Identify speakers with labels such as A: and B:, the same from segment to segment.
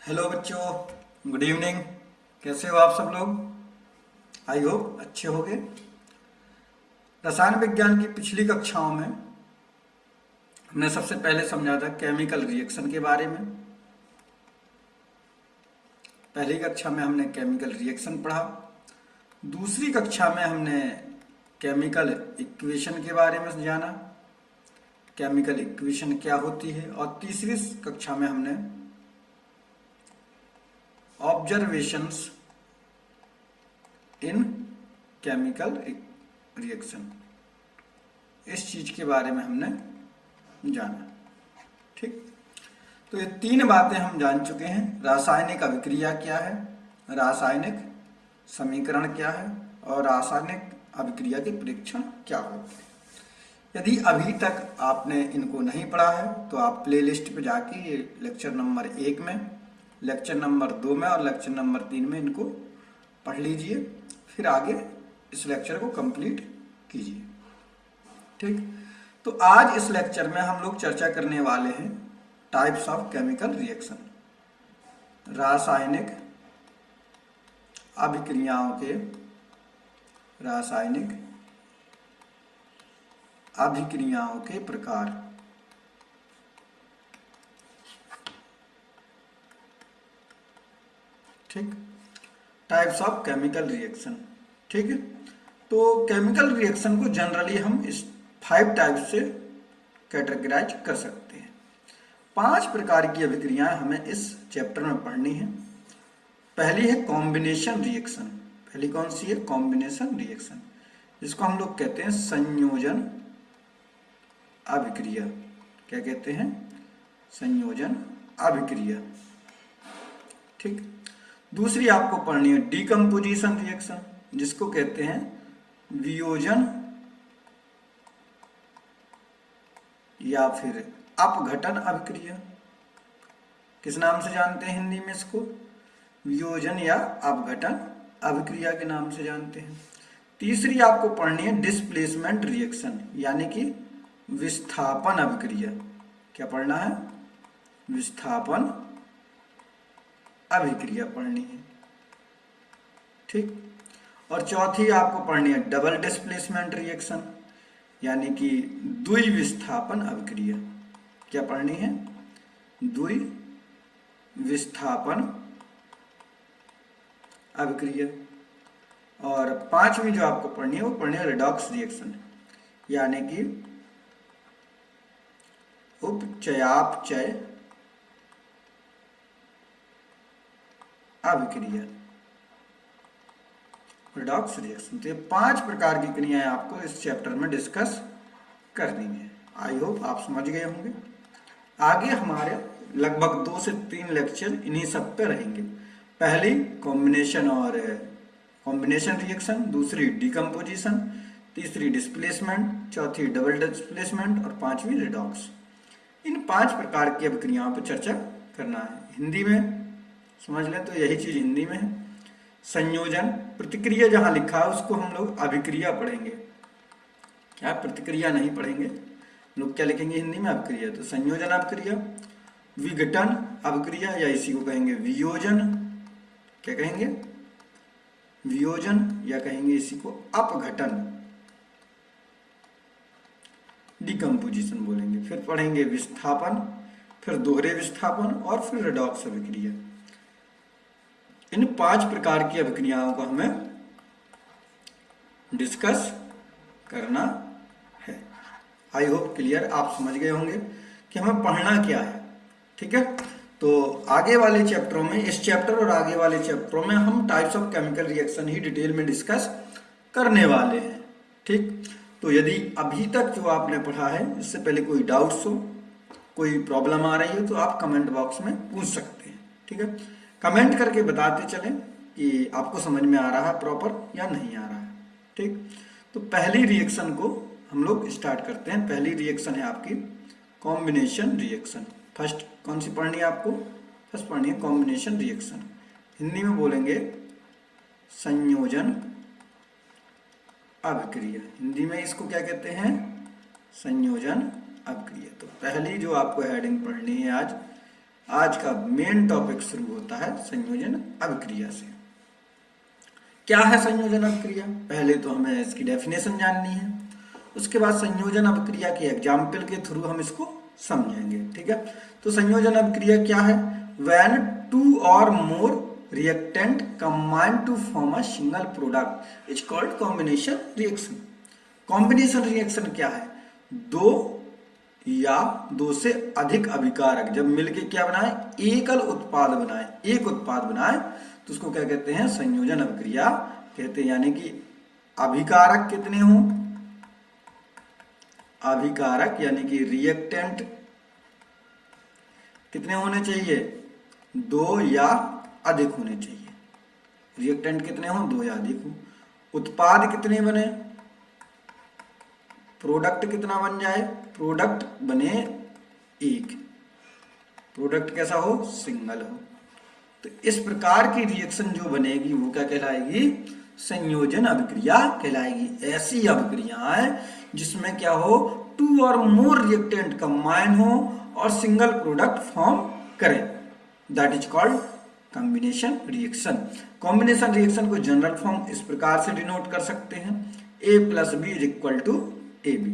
A: Hello बच्चों, good evening. कैसे हो आप सब लोग? आई होप अच्छे होंगे। रसायन विज्ञान की पिछली कक्षाओं में हमने सबसे पहले समझा था केमिकल रिएक्शन के बारे में। पहली कक्षा में हमने केमिकल रिएक्शन पढ़ा। दूसरी कक्षा में हमने केमिकल इक्वेशन के बारे में जाना, केमिकल इक्वेशन क्या होती है। और तीसरी कक्षा में हमने ऑब्जर्वेशंस इन केमिकल रिएक्शन, इस चीज के बारे में हमने जाना। ठीक, तो ये तीन बातें हम जान चुके हैं। रासायनिक अभिक्रिया क्या है, रासायनिक समीकरण क्या है और रासायनिक अभिक्रिया के परीक्षण क्या होते हैं। यदि अभी तक आपने इनको नहीं पढ़ा है तो आप प्लेलिस्ट पे जाके ये लेक्चर नंबर 1 में, लेक्चर नंबर 2 में और लेक्चर नंबर 3 में इनको पढ़ लीजिए, फिर आगे इस लेक्चर को कंप्लीट कीजिए। ठीक, तो आज इस लेक्चर में हम लोग चर्चा करने वाले हैं टाइप्स ऑफ केमिकल रिएक्शन, रासायनिक अभिक्रियाओं के, रासायनिक अभिक्रियाओं के प्रकार। ठीक, टाइप्स ऑफ केमिकल रिएक्शन। ठीक है, तो केमिकल रिएक्शन को जनरली हम इस 5 टाइप से कैटेगराइज कर सकते हैं। 5 प्रकार की अभिक्रियाएं हमें इस चैप्टर में पढ़नी है। पहली है कॉम्बिनेशन रिएक्शन। पहली कौन सी है? कॉम्बिनेशन रिएक्शन, जिसको हम लोग कहते हैं संयोजन अभिक्रिया। क्या कहते हैं? संयोजन अभिक्रिया। ठीक, दूसरी आपको पढ़नी है डीकम्पोजिशन रिएक्शन, जिसको कहते हैं वियोजन या फिर अपघटन अभिक्रिया। किस नाम से जानते हैं हिंदी में इसको? वियोजन या अपघटन अभिक्रिया के नाम से जानते हैं। तीसरी आपको पढ़नी है डिस्प्लेसमेंट रिएक्शन, यानी कि विस्थापन अभिक्रिया। क्या पढ़ना है? विस्थापन अभिक्रिया पढ़नी है। ठीक, और चौथी आपको पढ़नी है डबल डिस्प्लेसमेंट रिएक्शन, यानी कि द्विविस्थापन अभिक्रिया। क्या पढ़नी है? द्विविस्थापन अभिक्रिया। और पांचवी जो आपको पढ़नी है वो पढ़नी है रिडॉक्स रिएक्शन, यानी कि उपचयापचय अभिक्रिया, रिडॉक्स रिएक्शन। तो ये 5 प्रकार की क्रियाएं आपको इस चैप्टर में डिस्कस करनी है। आई होप आप समझ गए होंगे। आगे हमारे लगभग 2 से 3 लेक्चर इन्हीं सब पे रहेंगे। पहली कॉम्बिनेशन और कॉम्बिनेशन रिएक्शन, दूसरी डीकम्पोजिशन, तीसरी डिस्प्लेसमेंट, चौथी डबल डिस्प्लेसमेंट और पांचवी रिडॉक्स। इन 5 प्रकार की अभिक्रियाओं पर चर्चा करना है। हिंदी में समझ लें तो यही चीज हिंदी में है। संयोजन प्रतिक्रिया जहां लिखा है उसको हम लोग अभिक्रिया पढ़ेंगे, क्या प्रतिक्रिया नहीं पढ़ेंगे। लोग क्या लिखेंगे हिंदी में? अभिक्रिया। तो संयोजन अभिक्रिया, विघटन अभिक्रिया या इसी को कहेंगे वियोजन। क्या कहेंगे? वियोजन, या कहेंगे इसी को अपघटन, डिकम्पोजिशन बोलेंगे। फिर पढ़ेंगे विस्थापन, फिर दोहरे विस्थापन और फिर रिडॉक्स अभिक्रिया। इन 5 प्रकार की अभिक्रियाओं को हमें डिस्कस करना है। आई होप क्लियर, आप समझ गए होंगे कि हमें पढ़ना क्या है। ठीक है, तो आगे वाले चैप्टरों में, इस चैप्टर और आगे वाले चैप्टरों में हम types of chemical reaction he detail में डिस्कस करने वाले हैं। ठीक, तो यदि अभी तक जो आपने पढ़ा है इससे पहले कोई डाउट्स हो, कोई प्रॉब्लम आ रही हो, तो आप कमेंट बॉक्स में पूछ सकते हैं। ठीक है, कमेंट करके बताते चलें कि आपको समझ में आ रहा है प्रॉपर या नहीं आ रहा है। ठीक, तो पहली रिएक्शन को हम लोग स्टार्ट करते हैं। पहली रिएक्शन है आपकी कॉम्बिनेशन रिएक्शन। फर्स्ट कौन सी पढ़नी है आपको? फर्स्ट पढ़नी है कॉम्बिनेशन रिएक्शन। हिंदी में बोलेंगे संयोजन अभिक्रिया। हिंदी में इसको क्या कहते हैं? संयोजन अभिक्रिया। तो पहली जो आपको हेडिंग पढ़नी है आज, आज का मेन टॉपिक शुरू होता है संयोजन अभिक्रिया से। क्या है संयोजन अभिक्रिया? पहले तो हमें इसकी डेफिनेशन जाननी है, उसके बाद संयोजन अभिक्रिया के एग्जाम्पल के थ्रू हम इसको समझेंगे। ठीक है, तो संयोजन अभिक्रिया क्या है? व्हेन टू और मोर reactant combine to form a single product is called combination reaction। Combination reaction क्या है? दो या दो से अधिक अभिकारक जब मिलके क्या बनाए, एकल उत्पाद बनाए, एक उत्पाद बनाए, तो उसको क्या कहते हैं? संयोजन अभिक्रिया कहते हैं। यानी कि अभिकारक कितने हों? अभिकारक यानी कि रिएक्टेंट कितने होने चाहिए? दो या अधिक होने चाहिए। रिएक्टेंट कितने हो? दो या अधिक हो। उत्पाद कितने बने? प्रोडक्ट कितना बन जाए? प्रोडक्ट बने एक। प्रोडक्ट कैसा हो? सिंगल हो। तो इस प्रकार की रिएक्शन जो बनेगी वो क्या कहलाएगी? संयोजन अभिक्रिया कहलाएगी। ऐसी अभिक्रियाएं जिसमें क्या हो, टू और मोर रिएक्टेंट कंबाइन हो और सिंगल प्रोडक्ट फॉर्म करें, that is called combination reaction. Combination reaction को जनरल फॉर्म इस प्रकार से डिनोट कर सकते हैं, A plus B is equal to AB।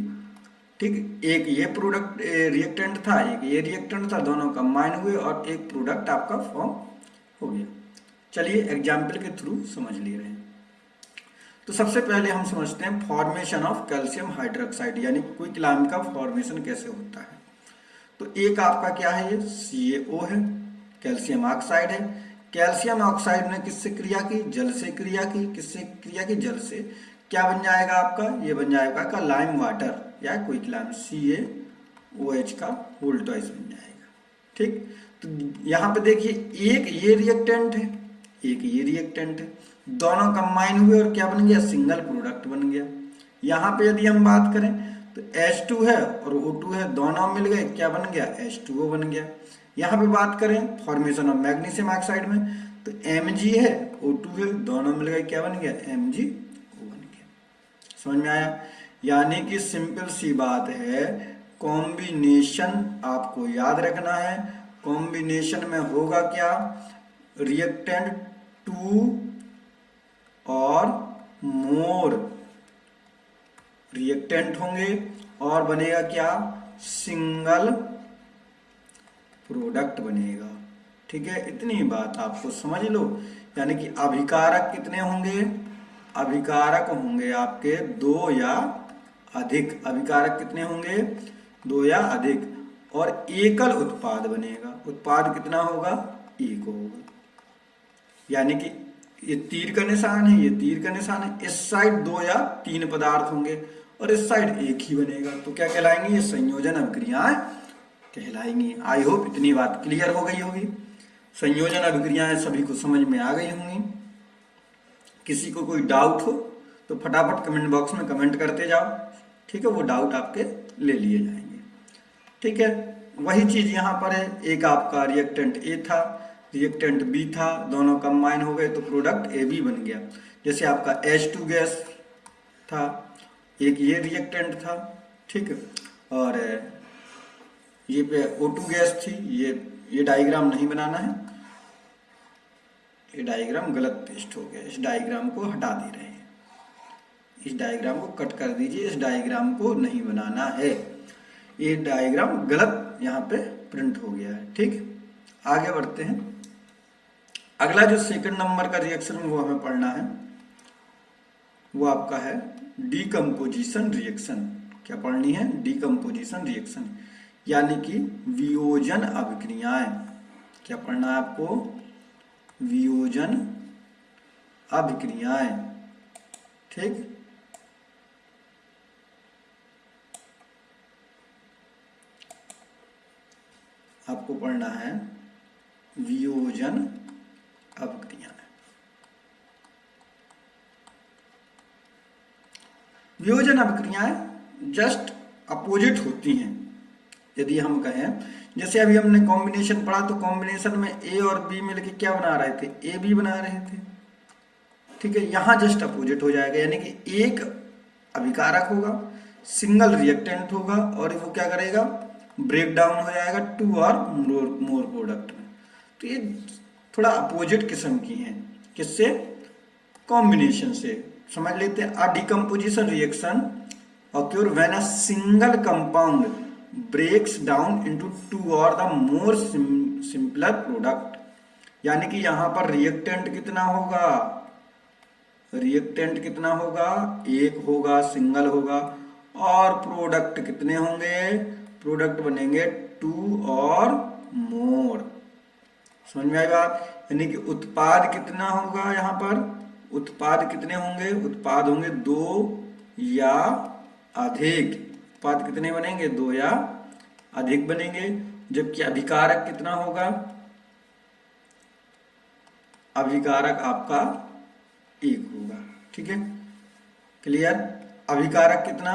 A: ठीक, एक ये प्रोडक्ट रिएक्टेंट था, एक ये रिएक्टेंट था, दोनों कंबाइन हुए और एक प्रोडक्ट आपका फॉर्म हो गया। चलिए एग्जाम्पल के थ्रू समझ ले रहे हैं। तो सबसे पहले हम समझते हैं फॉर्मेशन ऑफ कैल्शियम हाइड्रोक्साइड, यानी क्विकलाइम का फॉर्मेशन कैसे होता है। तो एक आपका क्या है? ये CaO है, कैल्शियम ऑक्साइड है। कैल्शियम ऑक्साइड ने किससे क्रिया की? जल से क्रिया की। किससे क्रिया की? जल से। क्या बन जाएगा आपका? ये बन जाएगा आपका लाइम वाटर या क्विकलाइम, CaOH का होल ट्वाइस बन जाएगा। ठीक, तो यहाँ पे देखिए एक ये रिएक्टेंट है, एक ये रिएक्टेंट है, दोनों कंबाइन हुए और क्या बन गया? सिंगल प्रोडक्ट बन गया। यहाँ पे यदि हम बात करें तो H2 है और O2 है, दोनों मिल गए, क्या बन गया? H2O बन गया। यहाँ पे बात करें फॉर्मेशन ऑफ मैग्नीशियम ऑक्साइड में तो Mg है, O2 है, दोनों मिल गए, क्या बन गया? MgO बन गया। समझ में आया? यानी कि सिंपल सी बात है, कॉम्बिनेशन आपको याद रखना है। कॉम्बिनेशन में होगा क्या? रिएक्टेंट टू और मोर रिएक्टेंट होंगे और बनेगा क्या? सिंगल प्रोडक्ट बनेगा। ठीक है, इतनी बात आपको समझ लो। यानी कि अभिकारक कितने होंगे? अभिकारक होंगे आपके दो या अधिक। अभिकारक कितने होंगे? दो या अधिक। और एकल उत्पाद बनेगा। उत्पाद कितना होगा? एक होगा। यानी कि ये तीर का निशान है, ये तीर का निशान है, इस साइड दो या तीन पदार्थ होंगे और इस साइड एक ही बनेगा। तो क्या कहलाएंगे? ये संयोजन अभिक्रियाएं कहलाएंगी। आई होप इतनी बात क्लियर हो गई होगी। संयोजन अभिक्रियाएं सभी को समझ में आ गई होंगी। किसी को कोई डाउट हो तो फटाफट कमेंट बॉक्स में कमेंट करते जाओ। ठीक है, वो डाउट आपके ले लिए जाएंगे। ठीक है, वही चीज यहाँ पर है। एक आपका रिएक्टेंट A था, रिएक्टेंट B था, दोनों कंबाइन हो गए तो प्रोडक्ट AB बन गया। जैसे आपका H2 गैस था, एक ये रिएक्टेंट था, ठीक है, और ये पे O2 गैस थी। ये डायग्राम नहीं बनाना है, ये डायग्राम गलत पेस्ट हो गया, इस डायग्राम को हटा दे रहे हैं, इस डायग्राम को कट कर दीजिए, इस डायग्राम को नहीं बनाना है, ये डायग्राम गलत यहाँ पे प्रिंट हो गया है। ठीक, आगे बढ़ते हैं। अगला जो सेकंड नंबर का रिएक्शन वो हमें पढ़ना है, वो आपका है डीकम्पोजिशन रिएक्शन। क्या पढ़नी है? डीकम्पोजिशन रिएक्शन, यानी कि वियोजन अभिक्रियाएं। क्या पढ़ना है आपको? वियोजन अभिक्रियाएं। ठीक, आपको पढ़ना है वियोजन अभिक्रियाएं। वियोजन अभिक्रियाएं जस्ट अपोजिट होती हैं। यदि हम कहें, जैसे अभी हमने कॉम्बिनेशन पढ़ा तो कॉम्बिनेशन में A और B मिलके क्या बना रहे थे? AB बना रहे थे। ठीक है, यहां जस्ट अपोजिट हो जाएगा, यानी कि एक अभिकारक होगा, सिंगल रिएक्टेंट होगा और वो क्या करेगा? ब्रेक डाउन हो जाएगा 2 और मोर प्रोडक्ट में। तो ये थोड़ा अपोजिट किस्म की हैं, किससे? कॉम्बिनेशन से। समझ लेते हैं। A decomposition reaction occur when a single compound breaks down into 2 or the more simpler product। यानी कि यहां पर रिएक्टेंट कितना होगा? रिएक्टेंट कितना होगा? एक होगा, सिंगल होगा। और प्रोडक्ट कितने होंगे? प्रोडक्ट बनेंगे 2 और मोर। समझ में आई बात? यानी कि उत्पाद कितना होगा यहां पर? उत्पाद कितने होंगे? उत्पाद होंगे 2 या अधिक। उत्पाद कितने बनेंगे? 2 या अधिक बनेंगे। जबकि अभिकारक कितना होगा? अभिकारक आपका 1 होगा। ठीक है, क्लियर? अभिकारक कितना?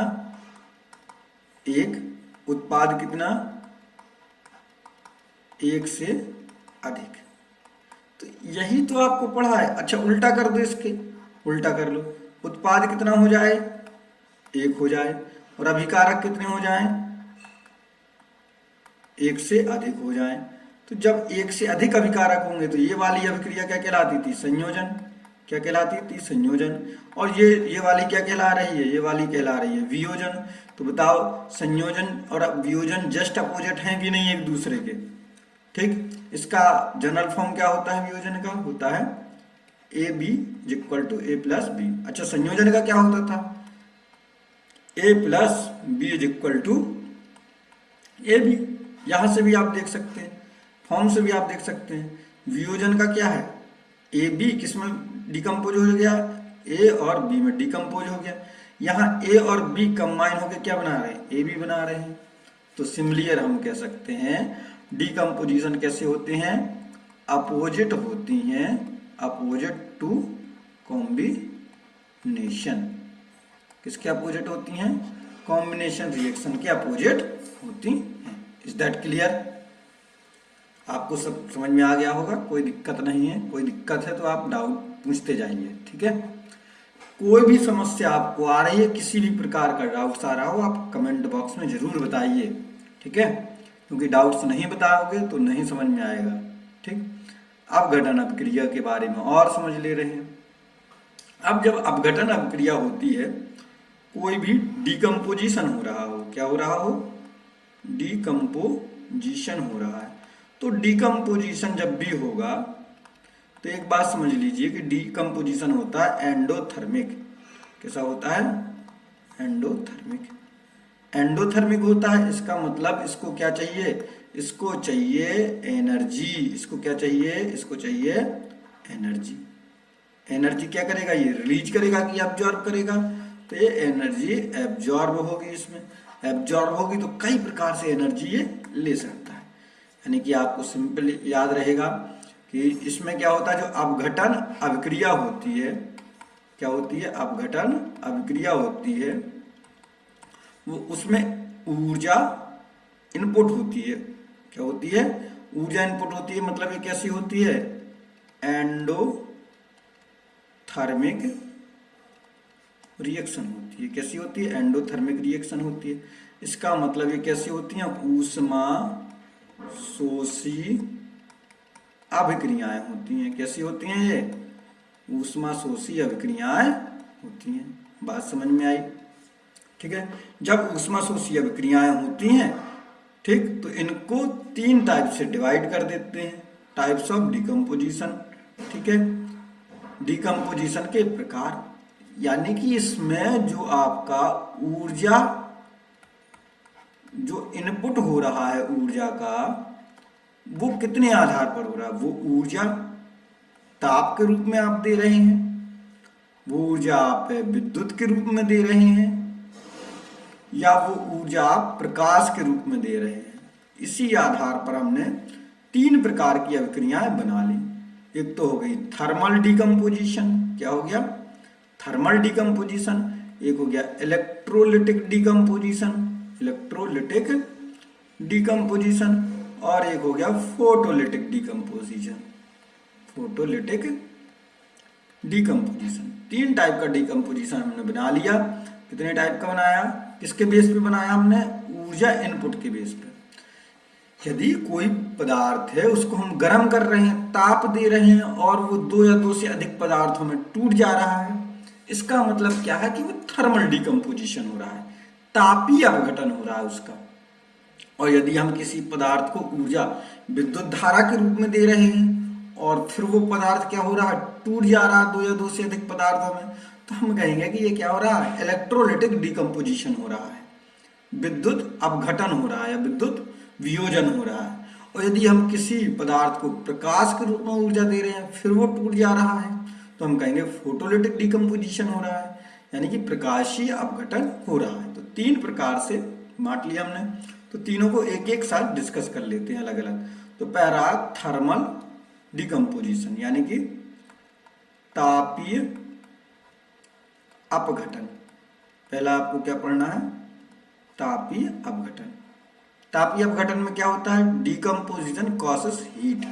A: 1। उत्पाद कितना? 1 से अधिक। तो यही तो आपको पढ़ा है। अच्छा, उल्टा कर दो, इसके उल्टा कर लो। उत्पाद कितना हो जाए? 1 हो जाए। और अभिकारक कितने हो जाएं? 1 से अधिक हो जाएं। तो जब 1 से अधिक अभिकारक होंगे तो ये वाली अभिक्रिया क्या कहलाती थी? संयोजन। क्या कहलाती थी? संयोजन। और ये वाली क्या कहला रही है? ये वाली कहला रही है वियोजन। तो बताओ, संयोजन और वियोजन जस्ट अपोजिट हैं कि नहीं एक दूसरे के? ठीक। इसका जनरल फॉर्म क्या होता है? वियोजन का होता है A B equal to A plus B. अच्छा, संयोजन का क्या होता था? A plus B is equal to A B. यहां से भी आप देख सकते हैं, फॉर्म से भी आप देख सकते हैं। वियोजन का क्या है? ए बी किसमें डिकम्पोज हो गया? ए और बी में डिकम्पोज हो गया। यहाँ ए और बी कंबाइन होकर क्या बना रहे हैं? ए बी बना रहे हैं। तो सिमिलियर हम कह सकते हैं डिकम्पोजिशन कैसे होते हैं? अपोजिट होती हैं, अपोजिट टू कॉम्बिनेशन। किसके अपोजिट होती हैं? कॉम्बिनेशन रिएक्शन के अपोजिट होती हैं। Is that clear? आपको सब समझ में आ गया होगा, कोई दिक्कत नहीं है। कोई दिक्कत है तो आप डाउट पूछते जाइए। ठीक है, कोई भी समस्या आपको आ रही है, किसी भी प्रकार का डाउट्स आ रहा हो, आप कमेंट बॉक्स में जरूर बताइए। ठीक है, क्योंकि डाउट्स नहीं बताओगे तो नहीं समझ में आएगा। ठीक, अपघटन अभिक्रिया के बारे में और समझ ले रहे हैं। अब जब अपघटन अभिक्रिया होती है, कोई भी डिकम्पोजिशन हो रहा हो, क्या हो रहा हो? डिकम्पोजिशन हो रहा है। तो डिकम्पोजिशन जब भी होगा तो एक बात समझ लीजिए कि डिकम्पोजिशन होता है एंडोथर्मिक। कैसा होता है? एंडोथर्मिक। एंडोथर्मिक होता है, इसका मतलब इसको क्या चाहिए? इसको चाहिए एनर्जी। इसको क्या चाहिए? इसको चाहिए एनर्जी। एनर्जी क्या करेगा? ये रिलीज करेगा कि एब्जॉर्ब करेगा? तो ये एनर्जी एब्जॉर्ब होगी। इसमें एब्जॉर्ब होगी तो कई प्रकार से एनर्जी ये ले सकता है। यानी कि आपको सिंपल याद रहेगा कि इसमें क्या होता है? जो अपघटन अभिक्रिया होती है, क्या होती है? अपघटन अभिक्रिया होती है, वो उसमें ऊर्जा इनपुट होती है। क्या होती है? ऊर्जा इनपुट होती है। मतलब ये कैसी होती है? एंडोथर्मिक रिएक्शन होती है। कैसी होती है? एंडोथर्मिक रिएक्शन होती है। इसका मतलब ये कैसी होती है? ऊष्मा शोषी अभिक्रियाएं होती हैं। कैसी होती हैं ये? ऊष्मा शोषी अभिक्रियाएं होती हैं। बात समझ में आई? ठीक है, जब ऊष्मा शोषी अभिक्रियाएं होती हैं, ठीक, तो इनको 3 टाइप से डिवाइड कर देते हैं, टाइप्स ऑफ डिकम्पोजिशन। ठीक है, डिकम्पोजिशन के प्रकार। यानी कि इसमें जो आपका ऊर्जा, जो इनपुट हो रहा है ऊर्जा का, वो कितने आधार पर हो रहा है? वो ऊर्जा ताप के रूप में आप दे रहे हैं, वो ऊर्जा आप विद्युत के रूप में दे रहे हैं, या वो ऊर्जा आप प्रकाश के रूप में दे रहे हैं। इसी आधार पर हमने 3 प्रकार की अभिक्रियाएं बना ली। एक तो हो गई थर्मल डिकम्पोजिशन। क्या हो गया? Thermal decomposition. एक हो गया इलेक्ट्रोलिटिक डिकम्पोजिशन, इलेक्ट्रोलिटिक डिकम्पोजिशन। और एक हो गया photolytic decomposition, photolytic decomposition. 3 type का डिकम्पोजिशन हमने बना लिया। कितने टाइप का बनाया? किसके बेस पे बनाया हमने? ऊर्जा इनपुट के बेस पे। यदि कोई पदार्थ है उसको हम गर्म कर रहे हैं, ताप दे रहे हैं और वो दो या दो से अधिक पदार्थों में टूट जा रहा है, इसका मतलब क्या है कि वो थर्मल डिकम्पोजिशन हो रहा है, तापीय अपघटन हो रहा है उसका। और यदि हम किसी पदार्थ को ऊर्जा विद्युत धारा के रूप में दे रहे हैं और फिर वो पदार्थ क्या हो रहा है, टूट जा रहा है दो या दो से अधिक पदार्थों में, तो हम कहेंगे कि ये क्या हो रहा है, इलेक्ट्रोलिटिक डिकम्पोजिशन हो रहा है, विद्युत अपघटन हो रहा है या विद्युत वियोजन हो रहा है। और यदि हम किसी पदार्थ को प्रकाश के रूप में ऊर्जा दे रहे हैं फिर वो टूट जा रहा है, तो हम कहेंगे फोटोलिटिक डिकम्पोजिशन हो रहा है, यानी कि प्रकाशीय अपघटन हो रहा है। तो तीन प्रकार से बांट लिया हमने, तो तीनों को एक एक साथ डिस्कस कर लेते हैं अलग अलग। तो पहला थर्मल डिकम्पोजिशन यानी कि तापीय अपघटन। पहला आपको क्या पढ़ना है, तापीय अपघटन। तापीय अपघटन में क्या होता है, डिकम्पोजिशन कॉसेस हीट।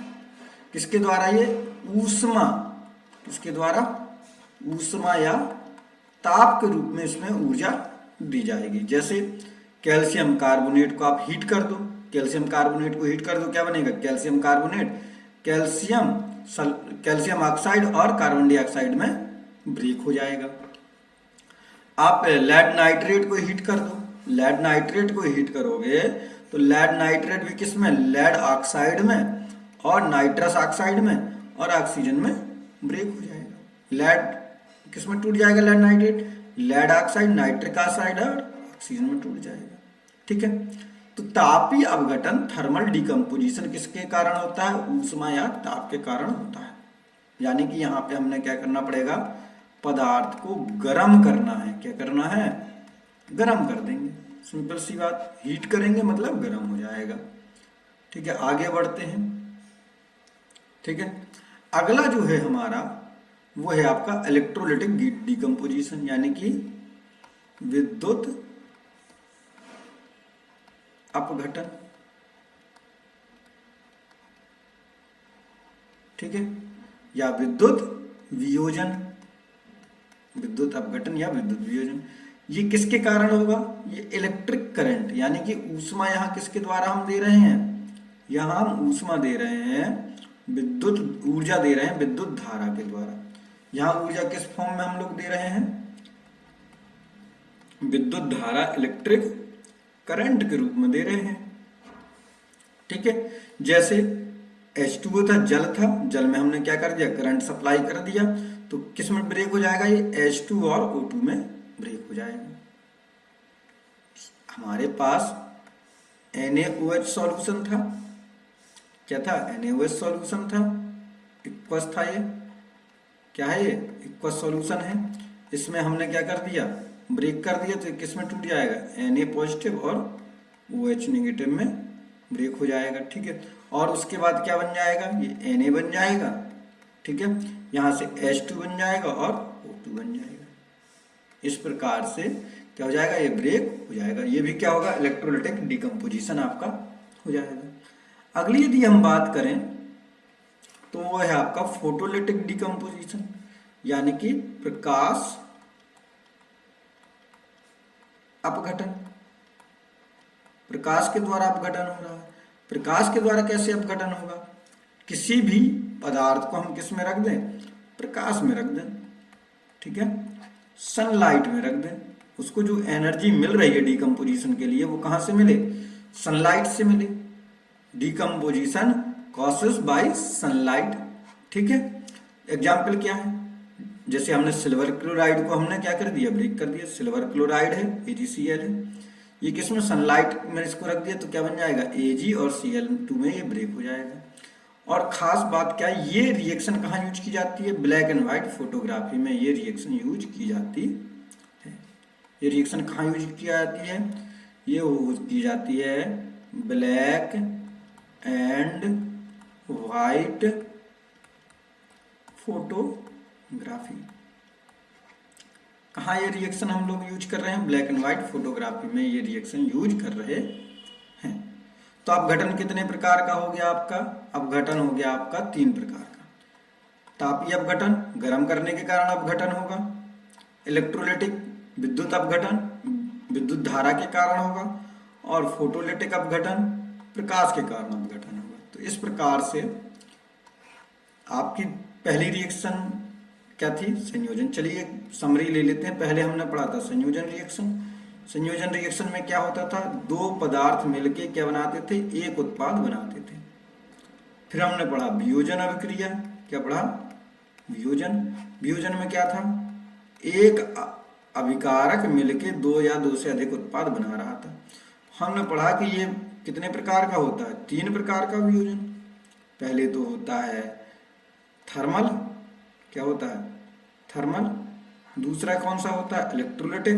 A: किसके द्वारा, ये ऊष्मा, किसके द्वारा, ऊष्मा या ताप के रूप में इसमें ऊर्जा दी जाएगी। जैसे कैल्शियम कार्बोनेट को आप हीट कर दो, कैल्शियम कार्बोनेट को हीट कर दो, क्या बनेगा, कैल्शियम कार्बोनेट, कैल्शियम ऑक्साइड और कार्बन डाइऑक्साइड में ब्रेक हो जाएगा। आप लेड नाइट्रेट को हीट कर दो, लेड नाइट्रेट को हीट करोगे तो लेड नाइट्रेट भी किस में, लेड ऑक्साइड में और नाइट्रस ऑक्साइड में और ऑक्सीजन में ब्रेक हो जाएगा। लेड किस में टूट जाएगा, lead nitrate, lead oxide, nitric oxide और ऑक्सीजन में टूट जाएगा। ठीक है, तो तापीय अपघटन थर्मल डिकम्पोजिशन किसके कारण होता है, ऊष्मा या ताप के कारण होता है। यानी कि यहाँ पे हमने क्या करना पड़ेगा, पदार्थ को गर्म करना है। क्या करना है, गर्म कर देंगे, सिंपल सी बात, हीट करेंगे मतलब गर्म हो जाएगा। ठीक है, आगे बढ़ते हैं। ठीक है, अगला जो है हमारा वो है आपका इलेक्ट्रोलिटिक डिकम्पोजिशन यानी कि विद्युत अपघटन। ठीक है, या विद्युत वियोजन, विद्युत अपघटन या विद्युत वियोजन। ये किसके कारण होगा, ये इलेक्ट्रिक करंट यानी कि ऊष्मा यहाँ किसके द्वारा हम दे रहे हैं, यहाँ हम ऊष्मा दे रहे हैं, विद्युत ऊर्जा दे रहे हैं विद्युत धारा के द्वारा। यहाँ ऊर्जा किस फॉर्म में हम लोग दे रहे हैं, विद्युत धारा, इलेक्ट्रिक करंट के रूप में दे रहे हैं। ठीक है, जैसे H2O था, जल था, जल में हमने क्या कर दिया, करंट सप्लाई कर दिया, तो किस में ब्रेक हो जाएगा, ये H2 और O2 में ब्रेक हो जाएगा। हमारे पास NaOH सॉल्यूशन था, क्या था, NaOH सॉल्यूशन था, इक्वस था, ये क्या है, ये इक्वस सॉल्यूशन है। इसमें हमने क्या कर दिया, ब्रेक कर दिया, तो किस में टूट जाएगा, Na पॉजिटिव और OH नेगेटिव में ब्रेक हो जाएगा। ठीक है, और उसके बाद क्या बन जाएगा, ये Na बन जाएगा। ठीक है, यहाँ से H2 बन जाएगा और O2 बन जाएगा। इस प्रकार से क्या हो जाएगा, ये ब्रेक हो जाएगा। ये भी क्या होगा, इलेक्ट्रोलिटिक डिकम्पोजिशन आपका हो जाएगा। अगली यदि हम बात करें तो वो है आपका फोटोलिटिक डिकम्पोजिशन यानी कि प्रकाश अपघटन। प्रकाश के द्वारा अपघटन हो रहा है। प्रकाश के द्वारा कैसे अपघटन होगा, किसी भी पदार्थ को हम किस में रख दें, प्रकाश में रख दें। ठीक है, सनलाइट में रख दें, उसको जो एनर्जी मिल रही है डिकम्पोजिशन के लिए वो कहां से मिले, सनलाइट से मिले। Decomposition causes bye sunlight. ठीक है, एग्जाम्पल क्या है, जैसे हमने सिल्वर क्लोराइड को हमने क्या कर दिया, ब्रेक कर दिया। सिल्वर क्लोराइड है, AgCl है, ये किसमें, सनलाइट में इसको रख दिया तो क्या बन जाएगा, Ag और Cl2 में ये ब्रेक हो जाएगा। और खास बात क्या है, ये रिएक्शन कहाँ यूज की जाती है, ब्लैक एंड व्हाइट फोटोग्राफी में ये रिएक्शन यूज की जाती है। ये रिएक्शन कहाँ यूज की जाती है, ये यूज की जाती है ब्लैक एंड व्हाइट फोटोग्राफी। कहाँ ये रिएक्शन हम लोग यूज कर रहे हैं, ब्लैक एंड व्हाइट फोटोग्राफी में ये रिएक्शन यूज कर रहे हैं। तो अपघटन कितने प्रकार का हो गया आपका, अपघटन हो गया आपका 3 प्रकार का। तापीय अपघटन, गर्म करने के कारण अपघटन होगा। इलेक्ट्रोलिटिक, विद्युत अपघटन, विद्युत धारा के कारण होगा। और फोटोलिटिक अपघटन, प्रकाश के कारण अपघटन होगा। तो इस प्रकार से आपकी पहली रिएक्शन क्या थी, संयोजन। चलिए समरी ले लेते हैं। पहले हमने पढ़ा था संयोजन रिएक्शन। संयोजन रिएक्शन में क्या होता था, दो पदार्थ मिलके क्या बनाते थे, एक उत्पाद बनाते थे। फिर हमने पढ़ा वियोजन अभिक्रिया। क्या पढ़ा, वियोजन। वियोजन में क्या था, एक अभिकारक मिलके दो या दो से अधिक उत्पाद बना रहा था। हमने पढ़ा कि ये कितने प्रकार का होता है, तीन प्रकार का वियोजन। पहले तो होता है थर्मल, क्या होता है, थर्मल। दूसरा कौन सा होता है, इलेक्ट्रोलिटिक,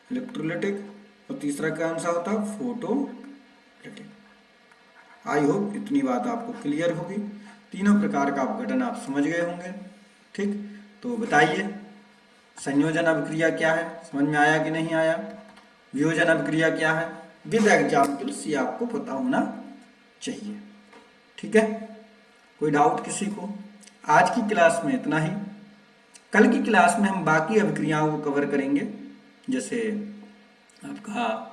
A: इलेक्ट्रोलिटिक। और तीसरा कौन सा होता है, फोटोलिटिक। आई होप इतनी बात आपको क्लियर होगी। तीनों प्रकार का अपघटन आप समझ गए होंगे। ठीक, तो बताइए संयोजन अभिक्रिया क्या है, समझ में आया कि नहीं आया। वियोजन अभिक्रिया क्या है, विद एग्जाम्पल्स ये आपको पता होना चाहिए। ठीक है, कोई डाउट किसी को। आज की क्लास में इतना ही। कल की क्लास में हम बाकी अभिक्रियाओं को कवर करेंगे, जैसे आपका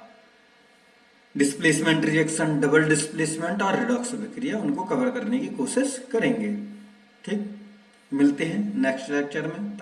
A: डिस्प्लेसमेंट रिएक्शन, डबल डिस्प्लेसमेंट और रिडॉक्स अभिक्रिया, उनको कवर करने की कोशिश करेंगे। ठीक, मिलते हैं नेक्स्ट लेक्चर में।